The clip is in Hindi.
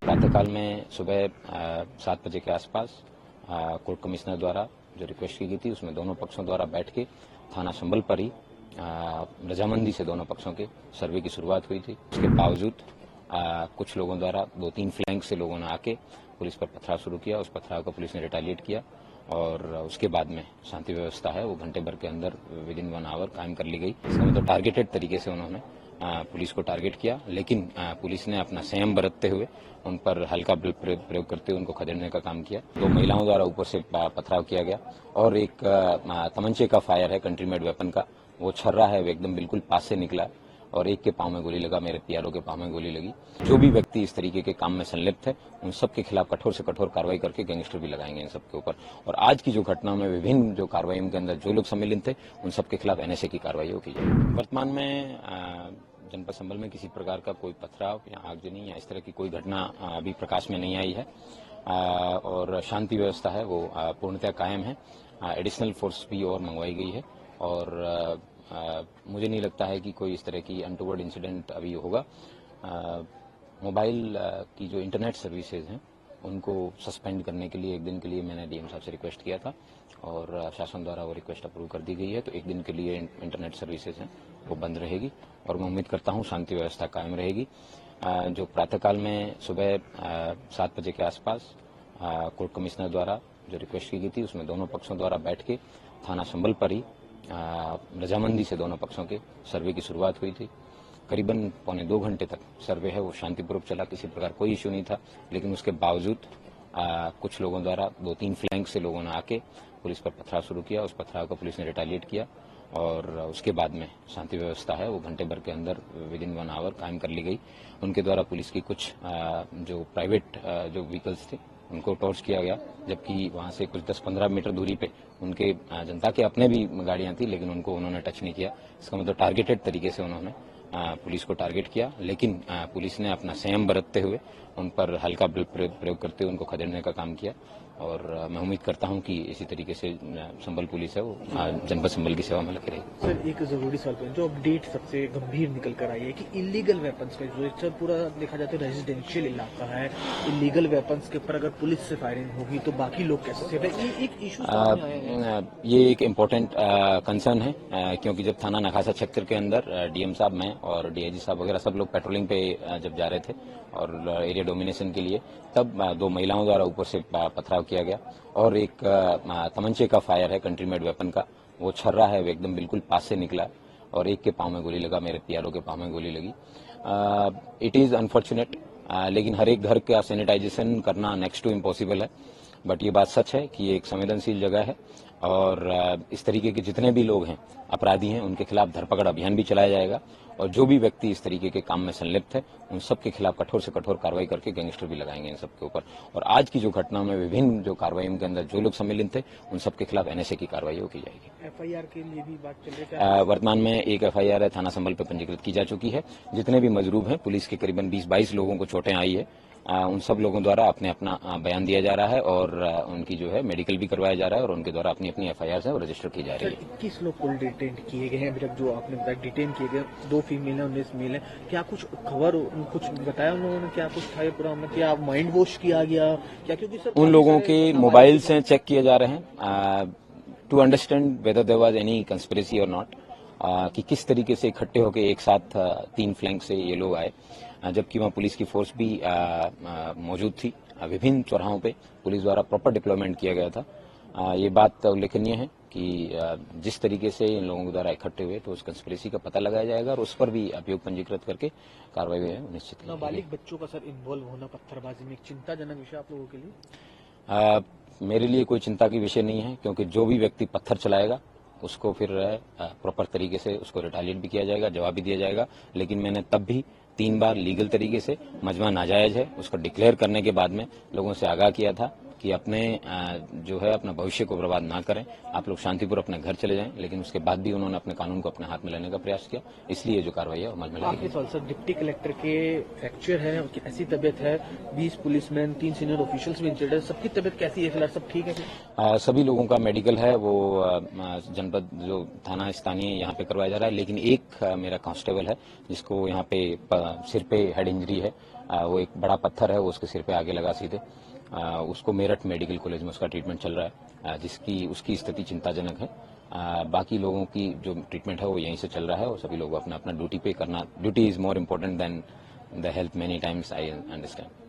प्रातःकाल में सुबह 7 बजे के आसपास कोर्ट कमिश्नर द्वारा जो रिक्वेस्ट की गई थी उसमें दोनों पक्षों द्वारा बैठ के थाना संभल पर ही रजामंदी से दोनों पक्षों के सर्वे की शुरुआत हुई थी। उसके बावजूद कुछ लोगों द्वारा 2-3 फ्लैंक से लोगों ने आके पुलिस पर पथराव शुरू किया। उस पथराव को पुलिस ने रिटेलिएट किया और उसके बाद में शांति व्यवस्था है वो घंटे भर के अंदर विदिन 1 आवर कायम कर ली गई। इसका मतलब टारगेटेड तरीके से उन्होंने पुलिस को टारगेट किया, लेकिन पुलिस ने अपना संयम बरतते हुए उन पर हल्का बल प्रयोग करते हुए उनको खदेड़ने का काम किया। 2 महिलाओं द्वारा ऊपर से पथराव किया गया और एक तमंचे का फायर है, कंट्री मेड वेपन का, वो छर्रा है, वो एकदम बिल्कुल पास से निकला और एक के पांव में गोली लगा, मेरे पीआरओ के पांव में गोली लगी। जो भी व्यक्ति इस तरीके के काम में संलिप्त है उन सब के खिलाफ कठोर से कठोर कार्रवाई करके गैंगस्टर भी लगाएंगे इन सब के ऊपर। और आज की जो घटना में विभिन्न जो कार्रवाइयों के अंदर जो लोग सम्मिलित थे उन सब के खिलाफ एनएसए की कार्रवाई की जाए। वर्तमान में जनपद संभल में किसी प्रकार का कोई पथराव या आगजनी या इस तरह की कोई घटना अभी प्रकाश में नहीं आई है और शांति व्यवस्था है वो पूर्णतः कायम है। एडिशनल फोर्स भी और मंगवाई गई है और मुझे नहीं लगता है कि कोई इस तरह की अनटूवर्ड इंसिडेंट अभी होगा। मोबाइल की जो इंटरनेट सर्विसेज हैं उनको सस्पेंड करने के लिए 1 दिन के लिए मैंने डीएम साहब से रिक्वेस्ट किया था और शासन द्वारा वो रिक्वेस्ट अप्रूव कर दी गई है। तो 1 दिन के लिए इंटरनेट सर्विसेज हैं वो बंद रहेगी और मैं उम्मीद करता हूँ शांति व्यवस्था कायम रहेगी। जो प्रातःकाल में सुबह 7 बजे के आसपास कोर्ट कमिश्नर द्वारा जो रिक्वेस्ट की गई थी उसमें दोनों पक्षों द्वारा बैठ के थाना संभल पर ही रजामंदी से दोनों पक्षों के सर्वे की शुरुआत हुई थी। करीबन 1.25 घंटे तक सर्वे है वो शांतिपूर्वक चला, किसी प्रकार कोई इश्यू नहीं था, लेकिन उसके बावजूद कुछ लोगों द्वारा 2-3 फ्लैंक से लोगों ने आके पुलिस पर पथराव शुरू किया। उस पथराव को पुलिस ने रिटेलिएट किया और उसके बाद में शांति व्यवस्था है वो घंटे भर के अंदर विदिन 1 आवर कायम कर ली गई। उनके द्वारा पुलिस की कुछ जो प्राइवेट जो व्हीकल्स थे उनको टॉर्च किया गया, जबकि वहां से कुछ 10-15 मीटर दूरी पे उनके जनता के अपने भी गाड़ियां थी, लेकिन उनको उन्होंने टच नहीं किया। इसका मतलब टारगेटेड तरीके से उन्होंने पुलिस को टारगेट किया, लेकिन पुलिस ने अपना संयम बरतते हुए उन पर हल्का बल प्रयोग करते हुए उनको खदेड़ने का काम किया और मैं उम्मीद करता हूं कि इसी तरीके से संभल पुलिस है वो जनपद संभल की सेवा में लगी रहेगी। सर एक जरूरी सवाल जो अपडेट सबसे गंभीर निकल कर आई है कि इलीगल वेपन्स का जो पूरा देखा जाए तो रेजिडेंशियल इलाका है, इलीगल वेपन्स के ऊपर अगर पुलिस से फायरिंग होगी तो बाकी लोग कैसे सेफ है, ये एक इशू ये एक इम्पोर्टेंट कंसर्न है क्योंकि जब थाना नखासा क्षेत्र के अंदर डीएम साहब, मैं और डीआईजी साहब वगैरह सब लोग पेट्रोलिंग पे जब जा रहे थे और एरिया डोमिनेशन के लिए, तब 2 महिलाओं द्वारा ऊपर से पथराव किया गया और एक तमंचे का फायर है, कंट्री मेड वेपन का, वो छर्रा है, वो एकदम बिल्कुल पास से निकला और एक के पांव में गोली लगा, मेरे पीआरओ के पांव में गोली लगी। इट इज अनफॉर्चुनेट, लेकिन हर एक घर का सैनिटाइजेशन करना नेक्स्ट टू इम्पॉसिबल है, बट ये बात सच है कि ये एक संवेदनशील जगह है और इस तरीके के जितने भी लोग हैं अपराधी हैं उनके खिलाफ धरपकड़ अभियान भी चलाया जाएगा और जो भी व्यक्ति इस तरीके के काम में संलिप्त है उन सब के खिलाफ कठोर से कठोर कार्रवाई करके गैंगस्टर भी लगाएंगे इन सब के ऊपर। और आज की जो घटना में विभिन्न जो कार्रवाइयों के अंदर जो लोग सम्मिलित थे उन सब के खिलाफ एनएसए की कार्रवाई की जाएगी। एफआईआर के लिए भी बात चल रही है? वर्तमान में एक एफआईआर है थाना संभल पर पंजीकृत की जा चुकी है। जितने भी मजरूब हैं, पुलिस के करीबन 20-22 लोगों को चोटें आई है, उन सब लोगों द्वारा अपने अपना बयान दिया जा रहा है और उनकी जो है मेडिकल भी करवाया जा रहा है और उनके द्वारा अपनी अपनी एफआईआर है वो रजिस्टर की जा रही है। 21 लोग कुल डिटेन किए गए हैं अभी तक, जो आपने बताया डिटेन किए गए, 2 फीमेल है 19 मेल है। क्या कुछ खबर कुछ बताया उन लोगों ने, क्या कुछ था पूरा, क्या माइंड वॉश किया गया क्या? क्योंकि सर उन लोगों के मोबाइल से चेक किए जा रहे हैं to understand whether there was any conspiracy और नॉट, कि किस तरीके से इकट्ठे होकर एक साथ 3 फ्लैंक से ये लोग आए, जबकि वहाँ पुलिस की फोर्स भी मौजूद थी। विभिन्न चौराहों पे पुलिस द्वारा प्रॉपर डिप्लॉयमेंट किया गया था। ये बात उल्लेखनीय है कि जिस तरीके से इन लोगों द्वारा इकट्ठे हुए तो उस कंस्पिरेसी का पता लगाया जाएगा और उस पर भी अभियोग पंजीकृत करके कार्रवाई निश्चित की जाएगी। नाबालिग बच्चों का सर इन्वॉल्व होना पत्थरबाजी में एक चिंताजनक विषय आप लोगों के लिए? मेरे लिए कोई चिंता की विषय नहीं है, क्योंकि जो भी व्यक्ति पत्थर चलाएगा उसको फिर प्रॉपर तरीके से उसको रिटेलिएट भी किया जाएगा, जवाब भी दिया जाएगा। लेकिन मैंने तब भी 3 बार लीगल तरीके से मजमा नाजायज है उसको डिक्लेयर करने के बाद में लोगों से आगाह किया था कि अपने जो है अपना भविष्य को बर्बाद ना करें, आप लोग शांतिपूर्वक अपने घर चले जाएं। लेकिन उसके बाद भी उन्होंने अपने कानून को अपने हाथ में लेने का प्रयास किया, इसलिए जो कार्रवाई है अमल में आखिरी लाएगी। सवाल सर, डिप्टी कलेक्टर के फ्रैक्चर है, उनकी ऐसी तबीयत है, 20 पुलिसमैन, 3 सीनियर ऑफिशियल्स भी इंजर्ड है, सबकी तबीयत कैसी है फिलहाल, सब ठीक है? सभी लोगों का मेडिकल है वो जनपद जो थाना स्थानीय यहाँ पे करवाया जा रहा है। लेकिन एक मेरा कांस्टेबल है जिसको यहाँ पे सिर पे हेड इंजरी है, वो एक बड़ा पत्थर है वो उसके सिर पे आगे लगा सीधे, उसको मेरठ मेडिकल कॉलेज में उसका ट्रीटमेंट चल रहा है, जिसकी उसकी स्थिति चिंताजनक है। बाकी लोगों की जो ट्रीटमेंट है वो यहीं से चल रहा है और सभी लोग अपना अपना ड्यूटी पे करना, duty is more important then the health many times I understand.